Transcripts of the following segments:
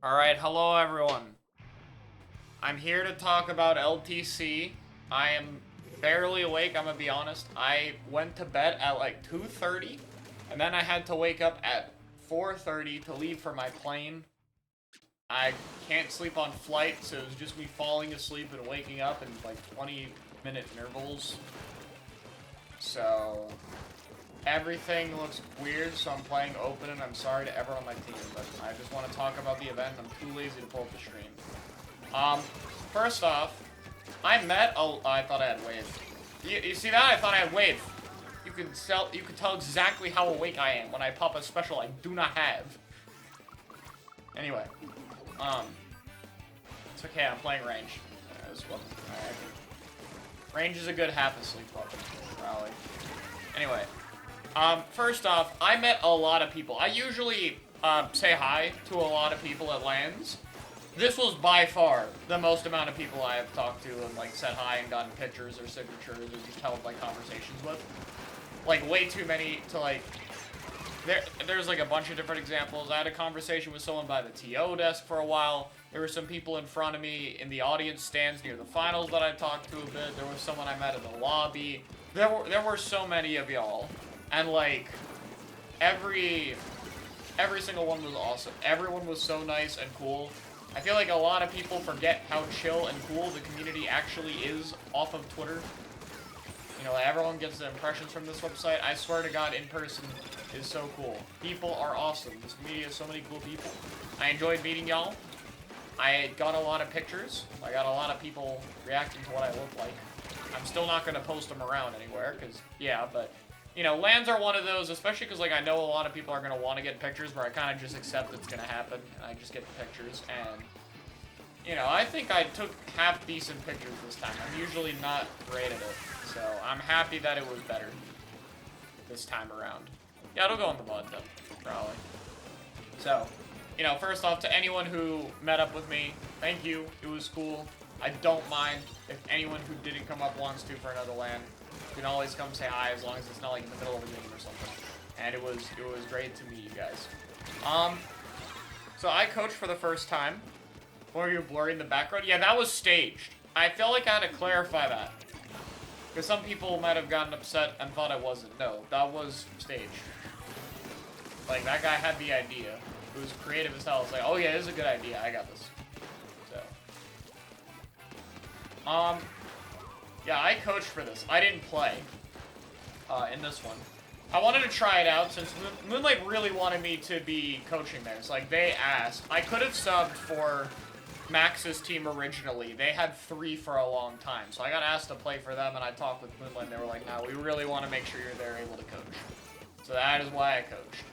Alright, hello everyone. I'm here to talk about LTC. I am barely awake, I'm gonna be honest. I went to bed at like 2:30, and then I had to wake up at 4:30 to leave for my plane. I can't sleep on flight, so it was just me falling asleep and waking up in like 20-minute intervals. So, everything looks weird, so I'm playing open, and I'm sorry to everyone on my team, but I just want to talk about the event, and I'm too lazy to pull up the stream. First off, I thought I had wave. You see that? I thought I had wave. You can tell exactly how awake I am when I pop a special I do not have. Anyway, it's okay, I'm playing range. Range is a good half asleep weapon, probably. Anyway. First off, I met a lot of people. I usually, say hi to a lot of people at LANs. This was by far the most amount of people I have talked to and, like, said hi and gotten pictures or signatures or just held, like, conversations with. Like, way too many to, like... There's, like, a bunch of different examples. I had a conversation with someone by the TO desk for a while. There were some people in front of me in the audience stands near the finals that I talked to a bit. There was someone I met in the lobby. There were so many of y'all. And, like, every single one was awesome. Everyone was so nice and cool. I feel like a lot of people forget how chill and cool the community actually is off of Twitter. You know, everyone gets the impressions from this website. I swear to God, in person is so cool. People are awesome. This community has so many cool people. I enjoyed meeting y'all. I got a lot of pictures. I got a lot of people reacting to what I look like. I'm still not going to post them around anywhere, because, yeah, but... You know, LANs are one of those, especially because, like, I know a lot of people are going to want to get pictures where I kind of just accept it's going to happen, and I just get the pictures, and, you know, I think I took half-decent pictures this time. I'm usually not great at it, so I'm happy that it was better this time around. Yeah, it'll go on the mod, though, probably. So, you know, first off, to anyone who met up with me, thank you. It was cool. I don't mind if anyone who didn't come up wants to for another LAN. You can always come say hi as long as it's not like in the middle of a game or something. And it was great to meet you guys. So I coached for the first time. Were you blurring the background? Yeah, that was staged. I feel like I had to clarify that. Because some people might have gotten upset and thought I wasn't. No, that was staged. Like, that guy had the idea. It was creative as hell. It's like, oh yeah, this is a good idea. I got this. So. Yeah, I coached for this. I didn't play in this one. I wanted to try it out since Moonlight really wanted me to be coaching there. It's like, they asked. I could have subbed for Max's team originally. They had 3 for a long time. So I got asked to play for them, and I talked with Moonlight, and they were like, no, we really want to make sure you're there able to coach. So that is why I coached.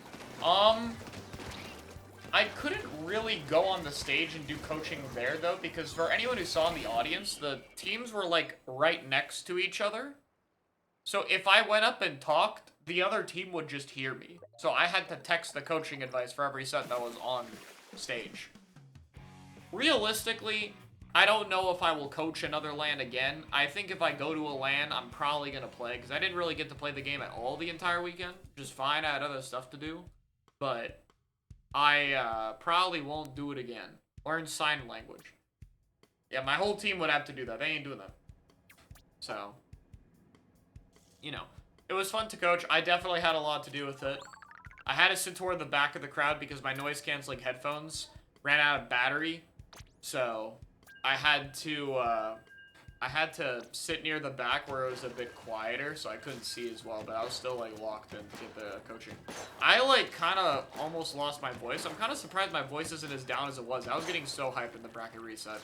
I couldn't really go on the stage and do coaching there, though, because for anyone who saw in the audience, the teams were, like, right next to each other. So if I went up and talked, the other team would just hear me. So I had to text the coaching advice for every set that was on stage. Realistically, I don't know if I will coach another LAN again. I think if I go to a LAN, I'm probably going to play, because I didn't really get to play the game at all the entire weekend. Which is fine, I had other stuff to do. But... I probably won't do it again. Learn sign language. Yeah, my whole team would have to do that. They ain't doing that. So, you know, it was fun to coach. I definitely had a lot to do with it. I had to sit toward the back of the crowd because my noise-canceling headphones ran out of battery. So, I had to sit near the back where it was a bit quieter, so I couldn't see as well, but I was still, like, locked in to get the coaching. I, like, kind of almost lost my voice. I'm kind of surprised my voice isn't as down as it was. I was getting so hyped in the bracket reset.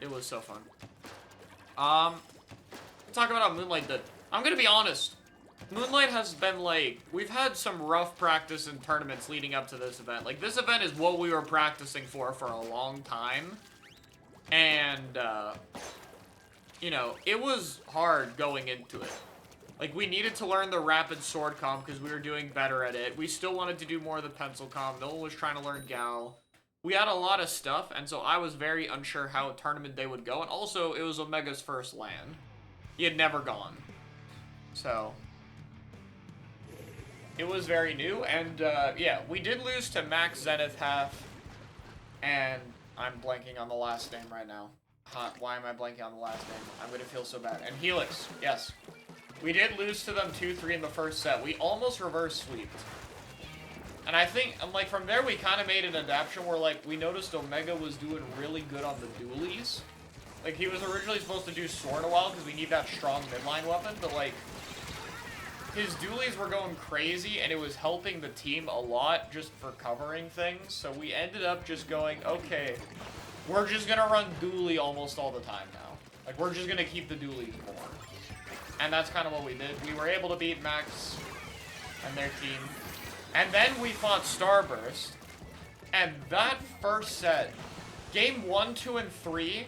It was so fun. Talk about how Moonlight did. I'm gonna be honest. Moonlight has been, like, we've had some rough practice in tournaments leading up to this event. Like, this event is what we were practicing for a long time. And, you know, it was hard going into it. Like, we needed to learn the rapid sword comp because we were doing better at it. We still wanted to do more of the pencil comp. No one was trying to learn Gal. We had a lot of stuff, and so I was very unsure how a tournament day would go. And also, it was Omega's first LAN. He had never gone. So, it was very new, and, yeah, we did lose to Max Zenith half. And I'm blanking on the last name right now. Why am I blanking on the last name? I'm gonna feel so bad. And Helix, yes. We did lose to them 2-3 in the first set. We almost reverse sweeped. And I think, like, from there we kind of made an adaptation where, like, we noticed Omega was doing really good on the dualies. Like, he was originally supposed to do Sword a while because we need that strong midline weapon, but, like, his dualies were going crazy and it was helping the team a lot just for covering things. So we ended up just going, okay, we're just gonna run dually almost all the time now. Like, we're just gonna keep the dualies more. And that's kind of what we did. We were able to beat Max and their team. And then we fought Starburst. And that first set, game 1, 2, and 3,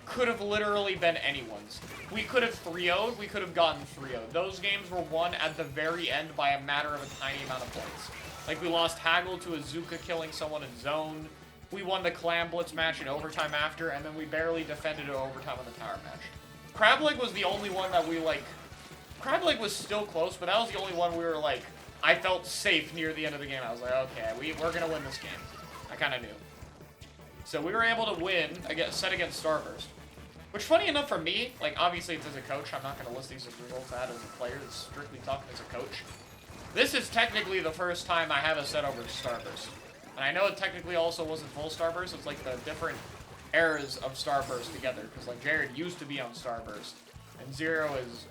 could have literally been anyone's. We could have 3-0'd, we could have gotten 3-0'd. Those games were won at the very end by a matter of a tiny amount of points. Like, we lost Haggle to Azuka killing someone in zone. We won the Clam Blitz match in overtime after, and then we barely defended it overtime in the tower match. Crableg was the only one that we, like... Crableg was still close, but that was the only one we were, like... I felt safe near the end of the game. I was like, okay, we're gonna win this game. I kind of knew. So we were able to win set against Starburst. Which, funny enough for me, like, obviously it's as a coach. I'm not going to list these results out as a player. It's strictly talking as a coach. This is technically the first time I have a set over Starburst. And I know it technically also wasn't full Starburst. It's like the different eras of Starburst together. Because, like, Jared used to be on Starburst. And Zero is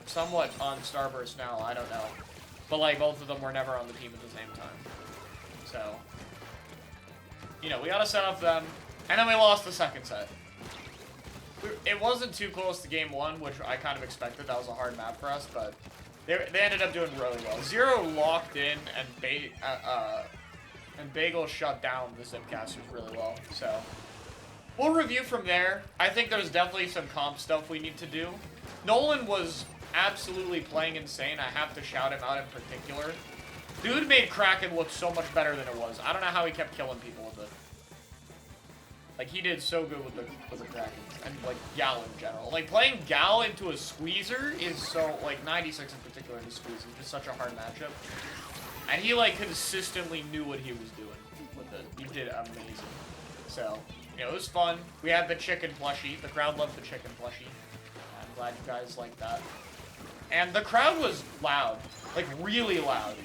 somewhat on Starburst now. I don't know. But, like, both of them were never on the team at the same time. So, you know, we got to set up them. And then we lost the second set. It wasn't too close to game 1, which I kind of expected. That was a hard map for us, but they ended up doing really well. Zero locked in, and Bagel shut down the Zipcasters really well. So we'll review from there. I think there's definitely some comp stuff we need to do. Nolan was absolutely playing insane. I have to shout him out in particular. Dude made Kraken look so much better than it was. I don't know how he kept killing people with it. Like, he did so good with the Krakens, and, like, Gal in general. Like, playing Gal into a Squeezer is so, like, 96 in particular into Squeezer is just such a hard matchup. And he, like, consistently knew what he was doing with it. He did amazing. So, you know, it was fun. We had the chicken plushie. The crowd loved the chicken plushie. I'm glad you guys liked that. And the crowd was loud. Like, really loud.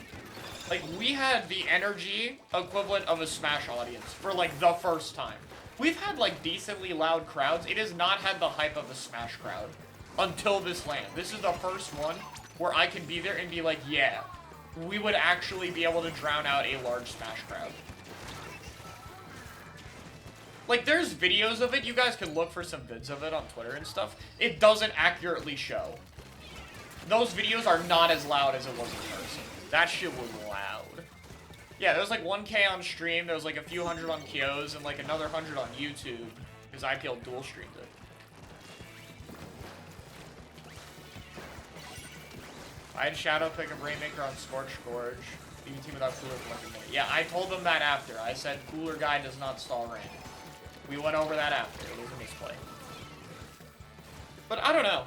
Like, we had the energy equivalent of a Smash audience for, like, the first time. We've had, like, decently loud crowds. It has not had the hype of a Smash crowd until this land. This is the first one where I can be there and be like, yeah, we would actually be able to drown out a large Smash crowd. Like, there's videos of it. You guys can look for some vids of it on Twitter and stuff. It doesn't accurately show. Those videos are not as loud as it was in person. That shit was loud. Yeah, there was like 1K on stream, there was like a few hundred on Kyo's, and like another 100 on YouTube, because IPL dual streamed it. I had Shadow pick up Rainmaker on Scorched Gorge, leaving team without Cooler for like a minute. Yeah, I told them that after. I said Cooler guy does not stall rain. We went over that after. It was a misplay. But I don't know.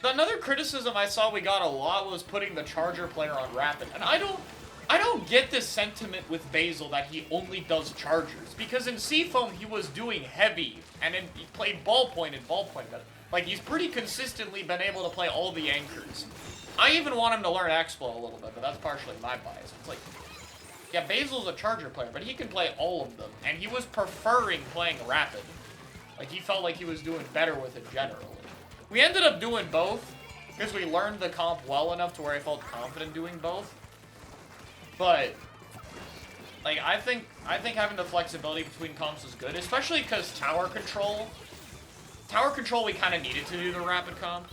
Another criticism I saw we got a lot was putting the Charger player on Rapid, and I don't get this sentiment with Basil that he only does Chargers, because in Seafoam he was doing heavy, and he played ballpoint and ballpoint. Like, he's pretty consistently been able to play all the anchors. I even want him to learn Explo a little bit, but that's partially my bias. It's like, yeah, Basil's a Charger player, but he can play all of them, and he was preferring playing Rapid. Like, he felt like he was doing better with it generally. We ended up doing both, because we learned the comp well enough to where I felt confident doing both. But, like, I think having the flexibility between comps is good, especially because tower control we kind of needed to do the rapid comp.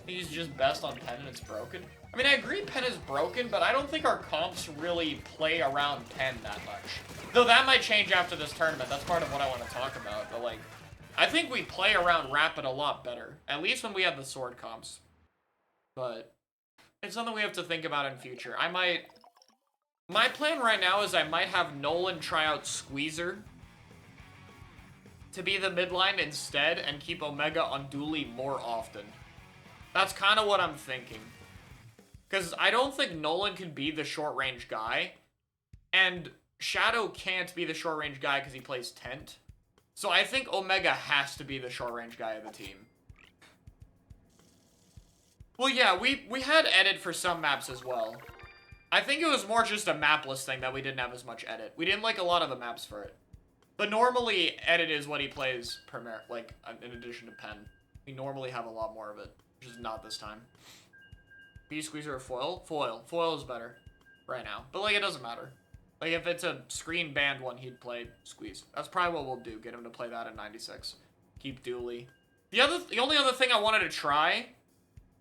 He's just best on Pen and it's broken. I mean, I agree Pen is broken, but I don't think our comps really play around Pen that much. Though that might change after this tournament, that's part of what I want to talk about, but, like, I think we play around Rapid a lot better, at least when we have the sword comps. But it's something we have to think about in future. My plan right now is I might have Nolan try out Squeezer to be the midline instead and keep Omega on Dooley more often. That's kind of what I'm thinking. Because I don't think Nolan can be the short-range guy. And Shadow can't be the short-range guy because he plays Tent. So I think Omega has to be the short-range guy of the team. Well, yeah, we had edit for some maps as well. I think it was more just a mapless thing that we didn't have as much edit. We didn't like a lot of the maps for it. But normally, edit is what he plays like, in addition to Pen. We normally have a lot more of it, which is not this time. B-Squeezer or Foil? Foil. Foil is better right now. But, like, it doesn't matter. Like, if it's a screen banned one, he'd play Squeeze. That's probably what we'll do. Get him to play that at 96. Keep Dooley. The only other thing I wanted to try,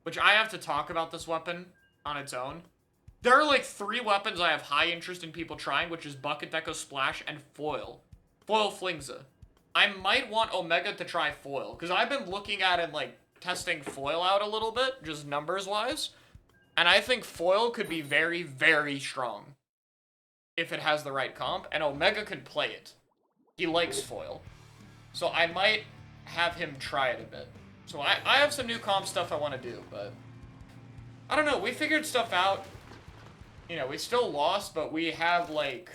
which I have to talk about this weapon on its own. There are, like, 3 weapons I have high interest in people trying, which is Bucket Deco Splash and Foil. Foil Flingza. I might want Omega to try Foil, because I've been looking at it, like, testing Foil out a little bit, just numbers-wise. And I think Foil could be very, very strong if it has the right comp, and Omega could play it. He likes Foil. So I might have him try it a bit. So I have some new comp stuff I want to do, but I don't know. We figured stuff out. You know, we still lost, but we have, like,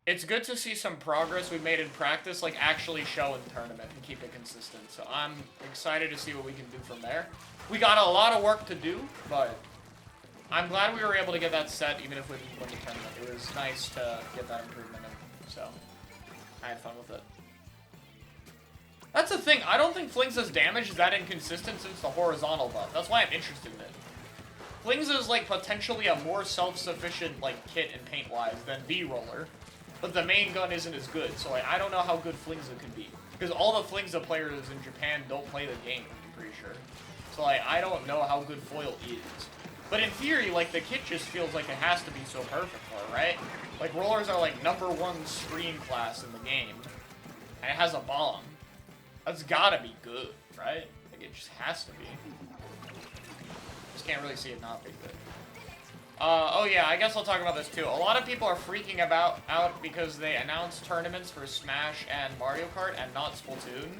it's good to see some progress we made in practice, like, actually show in tournament and keep it consistent. So I'm excited to see what we can do from there. We got a lot of work to do, but I'm glad we were able to get that set, even if we didn't win the tournament. It was nice to get that improvement in, so I had fun with it. That's the thing, I don't think Flingza's damage is that inconsistent since the horizontal buff. That's why I'm interested in it. Flingza is, like, potentially a more self-sufficient, like, kit and paint-wise than V-Roller, but the main gun isn't as good, so, like, I don't know how good Flingza can be. Because all the Flingza players in Japan don't play the game, I'm pretty sure. So, like, I don't know how good Foil is. But in theory, like, the kit just feels like it has to be so perfect for it, right? Like, Rollers are, like, #1 screen class in the game, and it has a bomb. That's gotta be good, right? Like, it just has to be. Just can't really see it not being good. Oh yeah, I guess I'll talk about this too. A lot of people are freaking out because they announced tournaments for Smash and Mario Kart and not Splatoon.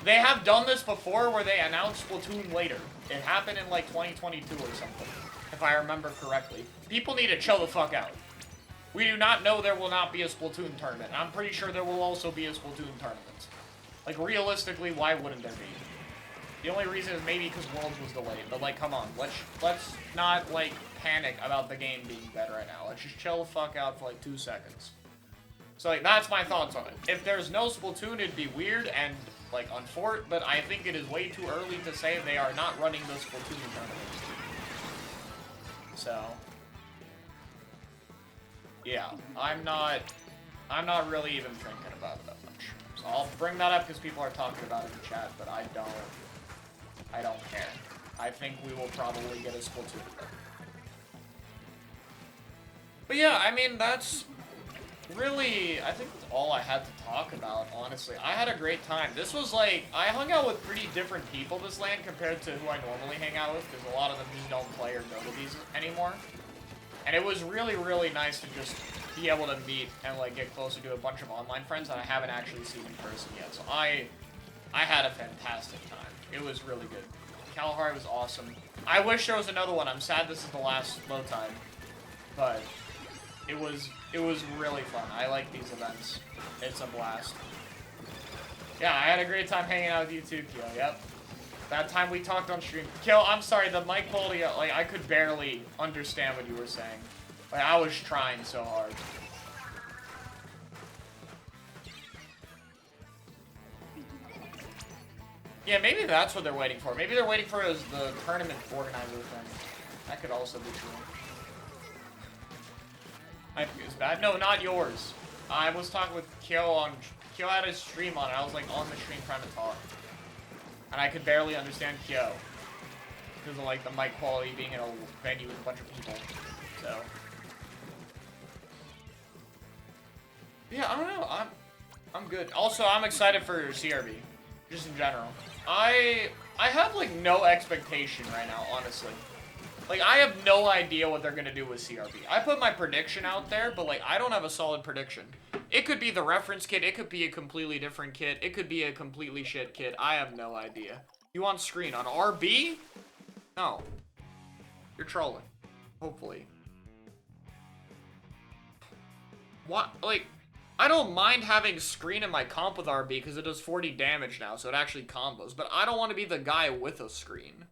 They have done this before where they announced Splatoon later. It happened in like 2022 or something, if I remember correctly. People need to chill the fuck out. We do not know there will not be a Splatoon tournament. I'm pretty sure there will also be a Splatoon tournament. Like, realistically, why wouldn't there be? The only reason is maybe because Worlds was delayed, but, like, come on. Let's not, like, panic about the game being dead right now. Let's just chill the fuck out for, like, 2 seconds. So, like, that's my thoughts on it. If there's no Splatoon, it'd be weird and, like, unfort, but I think it is way too early to say they are not running the Splatoon tournament. So, yeah, I'm not really even thinking about it that much. So I'll bring that up because people are talking about it in the chat, but I don't care. I think we will probably get a Splatoon. But yeah, I mean, that's really, I think that's all I had to talk about, honestly. I had a great time. This was like, I hung out with pretty different people this LAN compared to who I normally hang out with, because a lot of them just don't play or go to these anymore. And it was really, really nice to just be able to meet and, like, get closer to a bunch of online friends that I haven't actually seen in person yet. So I had a fantastic time. It was really good. Kalahari was awesome. I wish there was another one. I'm sad this is the last low time. But it was really fun. I like these events. It's a blast. Yeah, I had a great time hanging out with you too, Kyo. Yep. That time we talked on stream. Kyo, I'm sorry, the mic quality, like, I could barely understand what you were saying. Like, I was trying so hard. Yeah, maybe that's what they're waiting for. Maybe they're waiting for is the tournament organizer thing. That could also be true. My is bad. No, not yours. I was talking with Kyo on... Kyo had his stream on, and I was, like, on the stream trying to talk. And I could barely understand Kyo. Because of, like, the mic quality being in a venue with a bunch of people. So... yeah, I don't know. I'm good. Also, I'm excited for CRB. Just in general. I have, like, no expectation right now, honestly. Like, I have no idea what they're gonna do with CRB. I put my prediction out there, but, like, I don't have a solid prediction. It could be the reference kit, it could be a completely different kit, it could be a completely shit kit. I have no idea. You on screen on RB? No. You're trolling. Hopefully. What? Like, I don't mind having screen in my comp with RB because it does 40 damage now, so it actually combos. But I don't want to be the guy with a screen.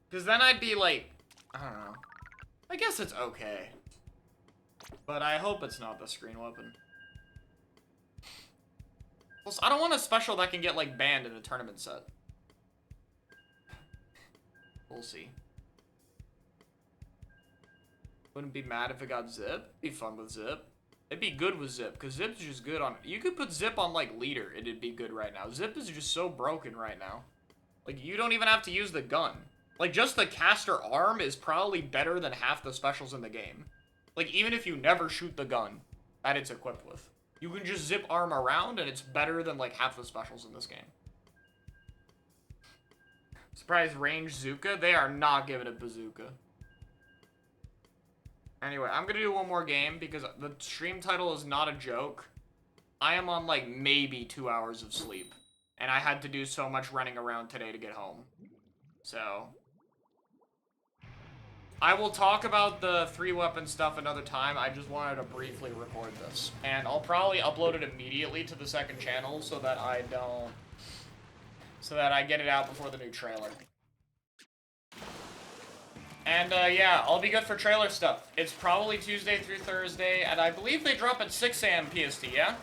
Because then I'd be like, I don't know. I guess it's okay. But I hope it's not the screen weapon. Plus, I don't want a special that can get, like, banned in a tournament set. We'll see. Wouldn't be mad if it got Zip. Be fun with Zip. It'd be good with Zip, because Zip's just good on... You could put Zip on, like, leader, and it'd be good right now. Zip is just so broken right now. Like, you don't even have to use the gun. Like, just the caster arm is probably better than half the specials in the game. Like, even if you never shoot the gun that it's equipped with. You can just zip arm around, and it's better than, like, half the specials in this game. Surprise range Zuka? They are not giving it bazooka. Anyway, I'm gonna do one more game, because the stream title is not a joke. I am on, like, maybe 2 hours of sleep. And I had to do so much running around today to get home. So... I will talk about the 3-weapon stuff another time. I just wanted to briefly record this. And I'll probably upload it immediately to the second channel so that I don't... So that I get it out before the new trailer. And, yeah, I'll be good for trailer stuff. It's probably Tuesday through Thursday, and I believe they drop at 6 AM PST, yeah?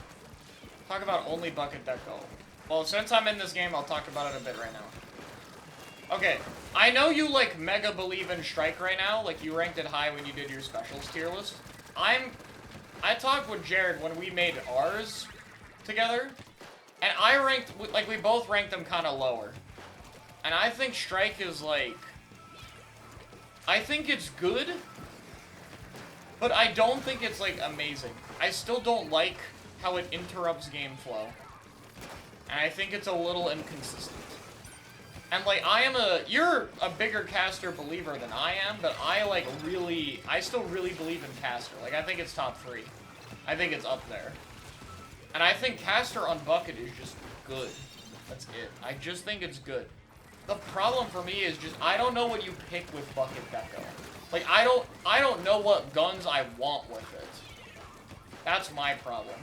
Talk about only bucket deco. Well, since I'm in this game, I'll talk about it a bit right now. Okay, I know you, like, mega believe in Strike right now, like, you ranked it high when you did your specials tier list. I talked with Jared when we made ours together, and I ranked, like, we both ranked them kind of lower. And I think Strike is, like, I think it's good, but I don't think it's, like, amazing. I still don't like how it interrupts game flow. And I think it's a little inconsistent. And, like, you're a bigger caster believer than I am, but I, like, I still really believe in caster. Like, I think it's top 3. I think it's up there. And I think caster on bucket is just good. That's it. I just think it's good. The problem for me is just, I don't know what you pick with bucket deco. Like, I don't know what guns I want with it. That's my problem.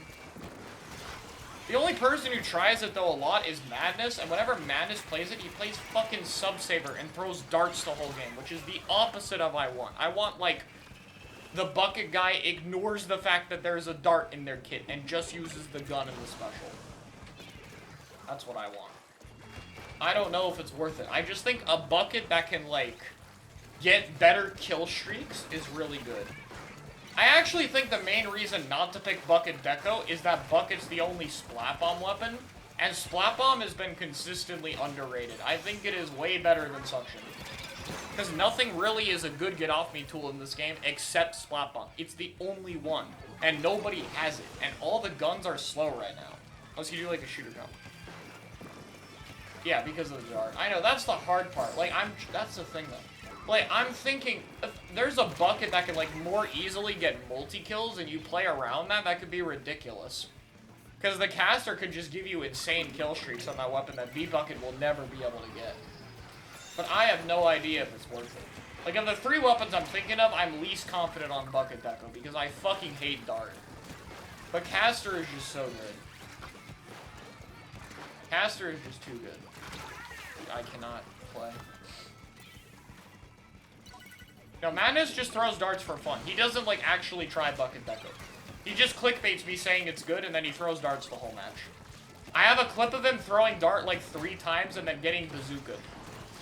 The only person who tries it, though, a lot is Madness, and whenever Madness plays it, he plays fucking Sub-Saber and throws darts the whole game, which is the opposite of I want. I want, like, the bucket guy ignores the fact that there's a dart in their kit and just uses the gun in the special. That's what I want. I don't know if it's worth it. I just think a bucket that can, like, get better kill streaks is really good. I actually think the main reason not to pick Bucket Deco is that Bucket's the only Splat Bomb weapon, and Splat Bomb has been consistently underrated. I think it is way better than Suction. Because nothing really is a good get-off-me tool in this game except Splat Bomb. It's the only one, and nobody has it, and all the guns are slow right now. Unless you do, like, a shooter gun. Yeah, because of the dart. I know, that's the hard part. Like, that's the thing, though. Like, I'm thinking, if there's a bucket that can, like, more easily get multi-kills and you play around that could be ridiculous. Because the caster could just give you insane kill streaks on that weapon that B-Bucket will never be able to get. But I have no idea if it's worth it. Like, of the 3 weapons I'm thinking of, I'm least confident on Bucket Deco because I fucking hate dart. But caster is just so good. Caster is just too good. I cannot play. No, Madness just throws darts for fun. He doesn't, like, actually try Bucket Deco. He just clickbaits me saying it's good, and then he throws darts the whole match. I have a clip of him throwing dart, like, 3 times and then getting bazooka.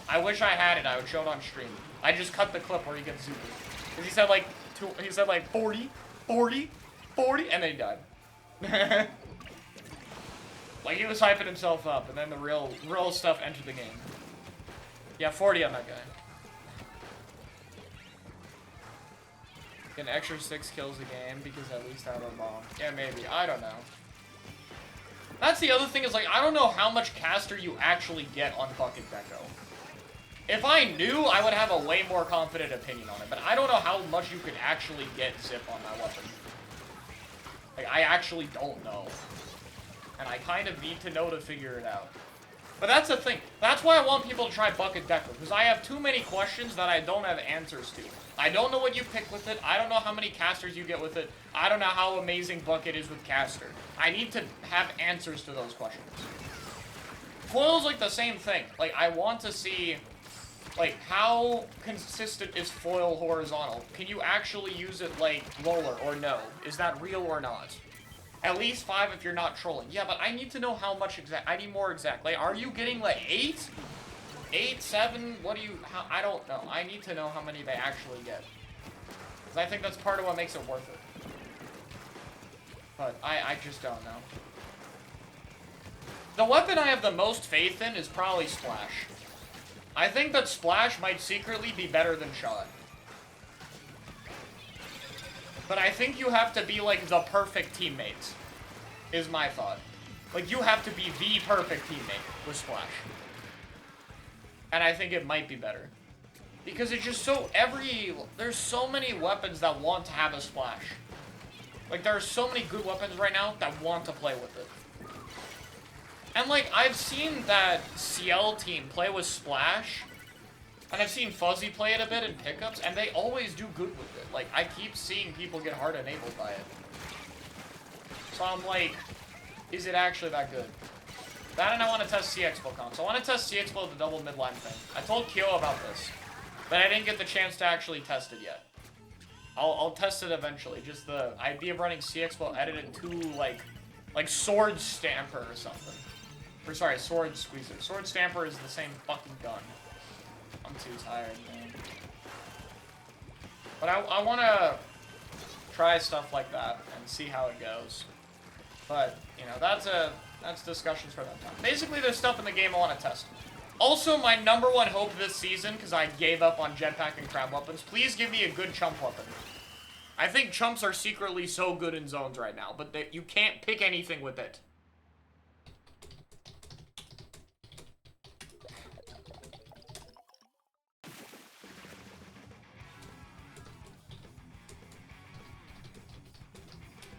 I wish I had it. I would show it on stream. I just cut the clip where he gets bazooka. Because he said, like, 40, 40, 40, and then he died. Like, he was hyping himself up, and then the real stuff entered the game. Yeah, 40 on that guy. An extra 6 kills a game because at least I have a bomb. Yeah, maybe. I don't know. That's the other thing is, like, I don't know how much caster you actually get on Bucket Deco. If I knew, I would have a way more confident opinion on it, but I don't know how much you could actually get zip on that weapon. Like, I actually don't know. And I kind of need to know to figure it out. But that's the thing. That's why I want people to try Bucket Decker, because I have too many questions that I don't have answers to. I don't know what you pick with it. I don't know how many casters you get with it. I don't know how amazing Bucket is with caster. I need to have answers to those questions. Foil's like the same thing. Like, I want to see, like, how consistent is foil horizontal? Can you actually use it, like, roller or no? Is that real or not? At least 5 if you're not trolling. Yeah, but I need to know how much exact. I need more exact. Like, are you getting, like, 8? 8, 7? What do you... How, I don't know. I need to know how many they actually get. Because I think that's part of what makes it worth it. But I just don't know. The weapon I have the most faith in is probably Splash. I think that Splash might secretly be better than Shot. But I think you have to be, like, the perfect teammate, is my thought. Like, you have to be the perfect teammate with Splash. And I think it might be better. Because it's just so there's so many weapons that want to have a Splash. Like, there are so many good weapons right now that want to play with it. And, like, I've seen that CL team play with Splash, and I've seen Fuzzy play it a bit in pickups, and they always do good with it. Like, I keep seeing people get hard enabled by it. So I'm like, is it actually that good? That and I want to test CXpo comps. I want to test CXpo the double midline thing. I told Kyo about this, but I didn't get the chance to actually test it yet. I'll test it eventually. Just the idea of running CXpo edited to, like Sword Stamper or something. Or sorry, Sword Squeezer. Sword Stamper is the same fucking gun. I'm too tired, man. But I want to try stuff like that and see how it goes. But, you know, that's discussions for that time. Basically, there's stuff in the game I want to test. Also, my #1 hope this season, because I gave up on jetpack and crab weapons, please give me a good chump weapon. I think chumps are secretly so good in zones right now, but you can't pick anything with it.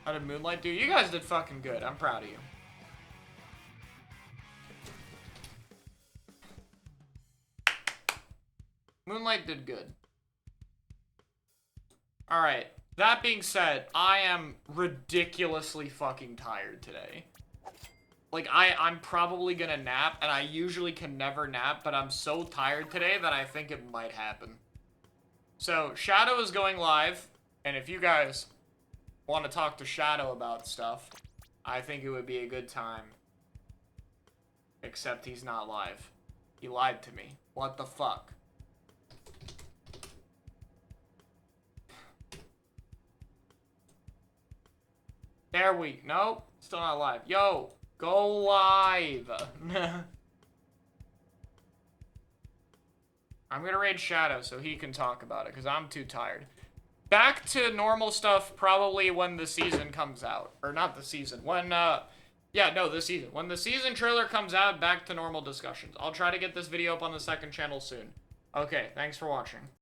How did Moonlight do? You guys did fucking good. I'm proud of you. Moonlight did good. Alright. That being said, I am ridiculously fucking tired today. Like, I'm probably gonna nap, and I usually can never nap, but I'm so tired today that I think it might happen. So, Shadow is going live, and if you guys want to talk to Shadow about stuff, I think it would be a good time. Except he's not live. He lied to me. What the fuck? There we... Nope. Still not live. Yo! Go live! I'm gonna raid Shadow so he can talk about it, because I'm too tired. Back to normal stuff probably when the season comes out. Or not the season. When, yeah, no, the season. When the season trailer comes out, back to normal discussions. I'll try to get this video up on the second channel soon. Okay, thanks for watching.